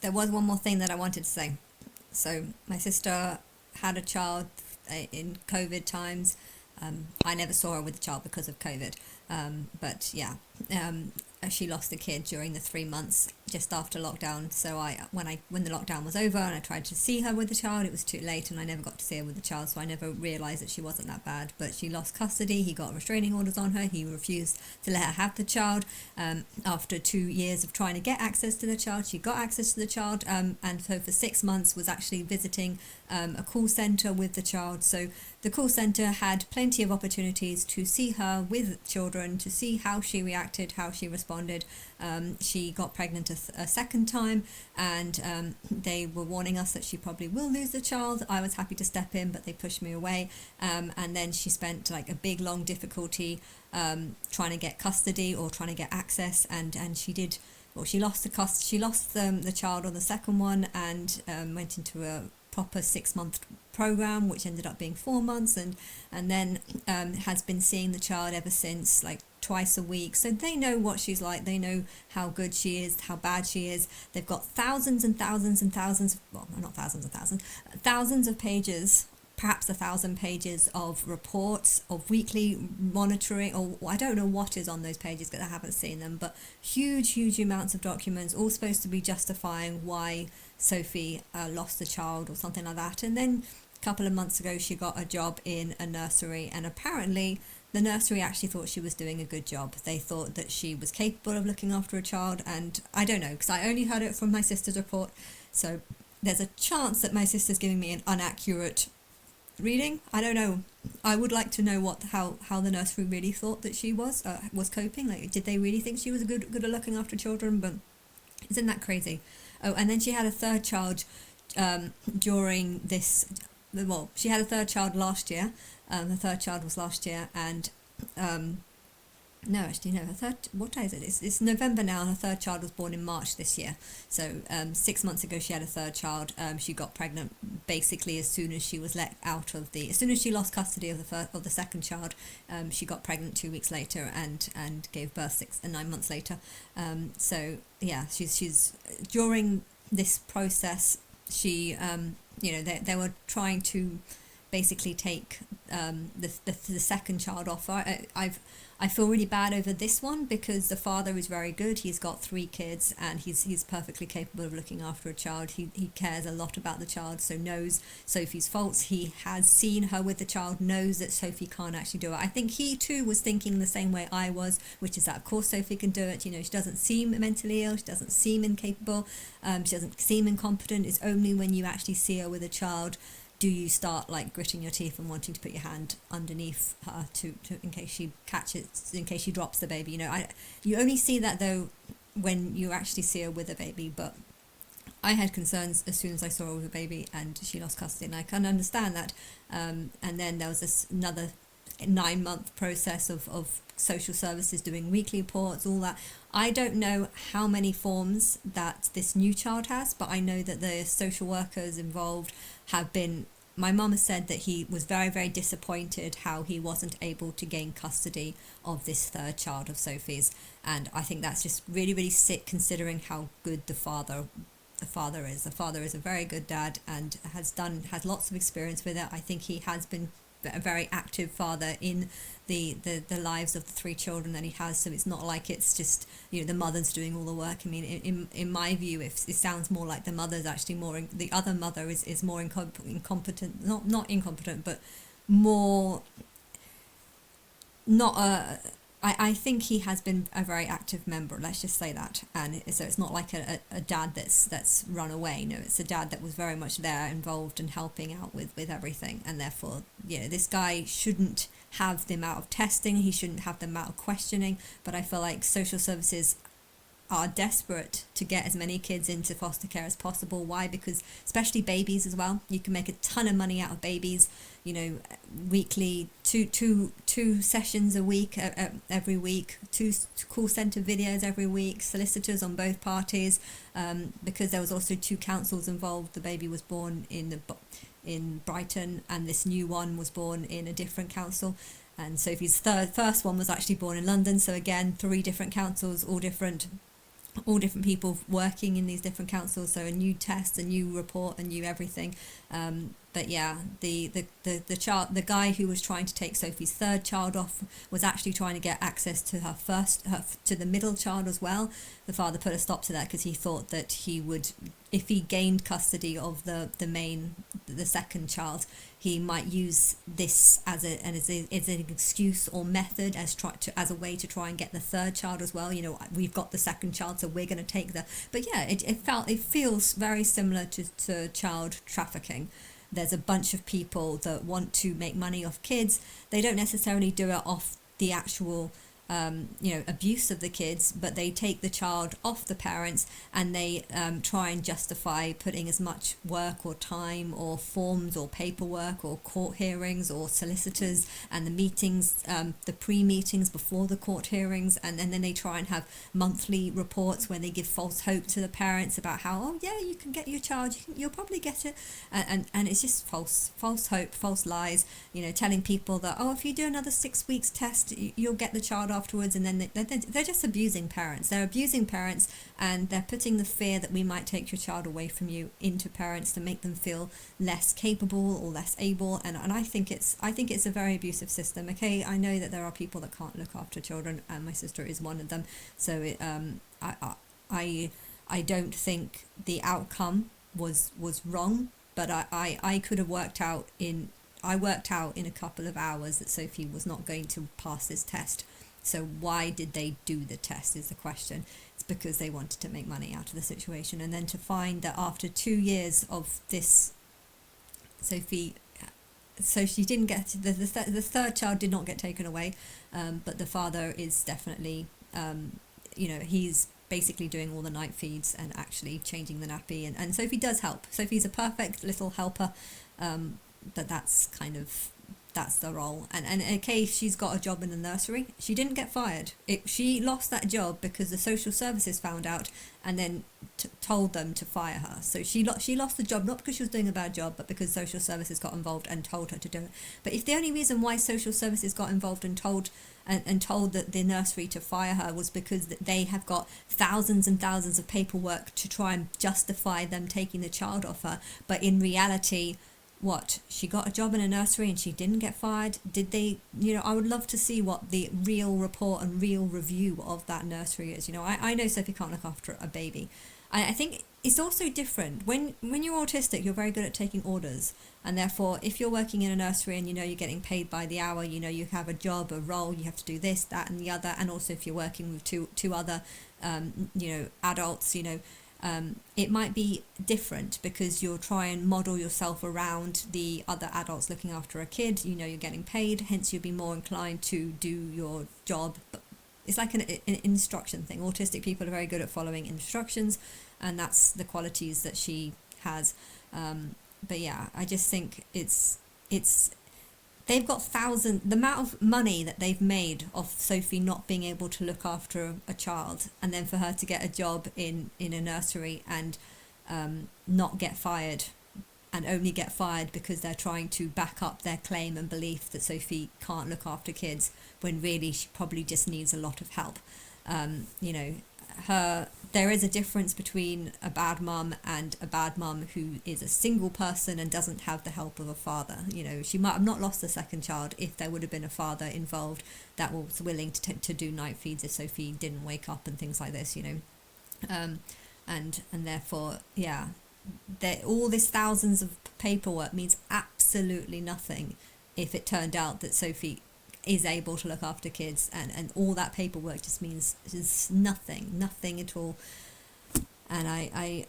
there was one more thing that I wanted to say. So my sister had a child in COVID times. I never saw her with a child because of COVID. But yeah, she lost a kid during the 3 months just after lockdown. So when the lockdown was over and I tried to see her with the child, it was too late and I never got to see her with the child. So I never realised that she wasn't that bad. But she lost custody. He got restraining orders on her. He refused to let her have the child. After 2 years of trying to get access to the child, she got access to the child. And so for 6 months was actually visiting a call centre with the child. So the call centre had plenty of opportunities to see her with children, to see how she reacted, how she responded. She got pregnant a second time, and they were warning us that she probably will lose the child. I was happy to step in, but they pushed me away. And then she spent like a big, long difficulty trying to get custody or trying to get access, and she did. Well, she lost the child on the second one, and went into a proper 6 month program, which ended up being 4 months, and then has been seeing the child ever since, like twice a week. So they know what she's like. They know how good she is, how bad she is. They've got thousands and thousands and thousands, well, not thousands and thousands, thousands of pages, perhaps 1,000 pages of reports, of weekly monitoring, or I don't know what is on those pages because I haven't seen them, but huge amounts of documents, all supposed to be justifying why Sophie lost the child or something like that. And then a couple of months ago she got a job in a nursery, and apparently the nursery actually thought she was doing a good job. They thought that she was capable of looking after a child, and I don't know because I only heard it from my sister's report, so there's a chance that my sister's giving me an inaccurate reading. I don't know. I would like to know how the nursery really thought that she was coping. Like, did they really think she was good at looking after children? But isn't that crazy? Oh, and then she had a third child during this. Well, she had a third child last year. The third child was last year, and no, actually, no. Her third. What day is it? It's November now. Her third child was born in March this year. So 6 months ago, she had a third child. She got pregnant basically as soon as she was let out of as soon as she lost custody of the second child. She got pregnant 2 weeks later and gave birth 9 months later. So yeah, she's during this process. She they were trying to basically take the second child off her. I feel really bad over this one because the father is very good. He's got 3 kids and he's perfectly capable of looking after a child. He cares a lot about the child, so knows Sophie's faults. He has seen her with the child, knows that Sophie can't actually do it. I think he too was thinking the same way I was, which is that of course Sophie can do it. She doesn't seem mentally ill, she doesn't seem incapable, she doesn't seem incompetent. It's only when you actually see her with a child do you start like gritting your teeth and wanting to put your hand underneath her to in case she catches, in case she drops the baby. You only see that though when you actually see her with a baby. But I had concerns as soon as I saw her with a baby and she lost custody, and I can understand that. And then there was another 9-month process of social services doing weekly reports, all that. I don't know how many forms that this new child has, but I know that the social workers involved have been. My mum has said that he was very, very disappointed how he wasn't able to gain custody of this third child of Sophie's, and I think that's just really, really sick considering how good the father is. The father is a very good dad and has lots of experience with it. I think he has been a very active father in the lives of the 3 children that he has, so it's not like it's just the mother's doing all the work. I mean, in my view, it sounds more like the mother's actually the other mother is more incompetent, not incompetent, but more not I think he has been a very active member, let's just say that. And so it's not like a dad that's run away. No, it's a dad that was very much there, involved and helping out with everything. And therefore, this guy shouldn't have the amount of testing, he shouldn't have the amount of questioning. But I feel like social services are desperate to get as many kids into foster care as possible. Why? Because especially babies as well, you can make a ton of money out of babies. Weekly, two sessions a week, every week, 2 call centre videos every week, solicitors on both parties, because there was also 2 councils involved. The baby was born in Brighton, and this new one was born in a different council. And Sophie's first one was actually born in London. So again, 3 different councils, all different all different people working in these different councils, so a new test, a new report, a new everything. But yeah, the child, the guy who was trying to take Sophie's third child off, was actually trying to get access to to the middle child as well. The father put a stop to that because he thought that he would, if he gained custody of the second child, he might use this as an excuse or method as a way to try and get the third child as well. You know, we've got the second child, so we're going to take the. But yeah, it feels very similar to child trafficking. There's a bunch of people that want to make money off kids. They don't necessarily do it off the actual abuse of the kids, but they take the child off the parents, and they try and justify putting as much work or time or forms or paperwork or court hearings or solicitors and the meetings, the pre-meetings before the court hearings, and then they try and have monthly reports where they give false hope to the parents about how, oh yeah, you can get your child, you'll probably get it, and it's just false hope, false lies, telling people that, oh, if you do another 6 weeks test, you'll get the child afterwards. And then they're just abusing parents. They're abusing parents, and they're putting the fear that we might take your child away from you into parents to make them feel less capable or less able. And I think it's a very abusive system. Okay, I know that there are people that can't look after children, and my sister is one of them. So I don't think the outcome was wrong, but I could have worked out in a couple of hours that Sophie was not going to pass this test. So why did they do the test is the question. It's because they wanted to make money out of the situation. And then to find that after 2 years of this, Sophie, so she didn't get, the third child did not get taken away, but the father is definitely, he's basically doing all the night feeds and actually changing the nappy. And Sophie does help. Sophie's a perfect little helper, but that's the role. And okay, she's got a job in the nursery. She didn't get fired. She lost that job because the social services found out and then told them to fire her. So she lost the job not because she was doing a bad job, but because social services got involved and told her to do it. But if the only reason why social services got involved and told that the nursery to fire her was because they have got thousands and thousands of paperwork to try and justify them taking the child off her, but in reality, what, she got a job in a nursery and she didn't get fired? Did they, I would love to see what the real report and real review of that nursery is. I know Sophie can't look after a baby. I think it's also different. When you're autistic, you're very good at taking orders. And therefore, if you're working in a nursery and you're getting paid by the hour, you have a job, a role, you have to do this, that and the other. And also if you're working with two other, adults, it might be different because you'll try and model yourself around the other adults looking after a kid. You're getting paid, hence you'll be more inclined to do your job. But it's like an instruction thing. Autistic people are very good at following instructions, and that's the qualities that she has. But yeah, I just think it's they've got the amount of money that they've made off Sophie not being able to look after a child, and then for her to get a job in a nursery and not get fired, and only get fired because they're trying to back up their claim and belief that Sophie can't look after kids when really she probably just needs a lot of help. There is a difference between a bad mum and a bad mum who is a single person and doesn't have the help of a father. She might have not lost the second child if there would have been a father involved that was willing to do night feeds if Sophie didn't wake up and things like this, and therefore, yeah, all this thousands of paperwork means absolutely nothing if it turned out that Sophie is able to look after kids, and all that paperwork just means just nothing at all. And I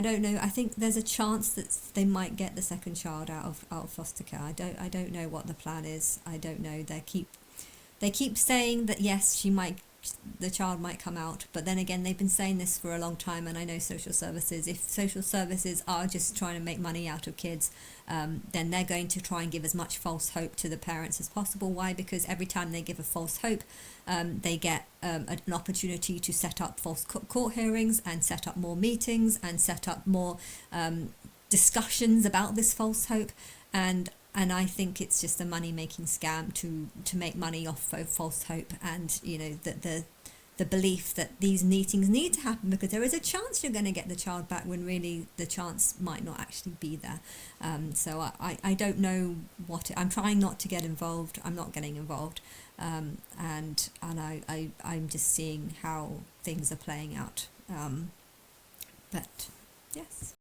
don't know. I think there's a chance that they might get the second child out of foster care. I don't know what the plan is. I don't know. They keep saying that yes, the child might come out, but then again, they've been saying this for a long time. And I know social services, if social services are just trying to make money out of kids, then they're going to try and give as much false hope to the parents as possible. Why? Because every time they give a false hope, they get an opportunity to set up false court hearings and set up more meetings and set up more discussions about this false hope. And I think it's just a money-making scam to make money off of false hope. And, that the the belief that these meetings need to happen because there is a chance you're going to get the child back when really the chance might not actually be there. So I don't know I'm trying not to get involved. I'm not getting involved. And I'm just seeing how things are playing out. But yes.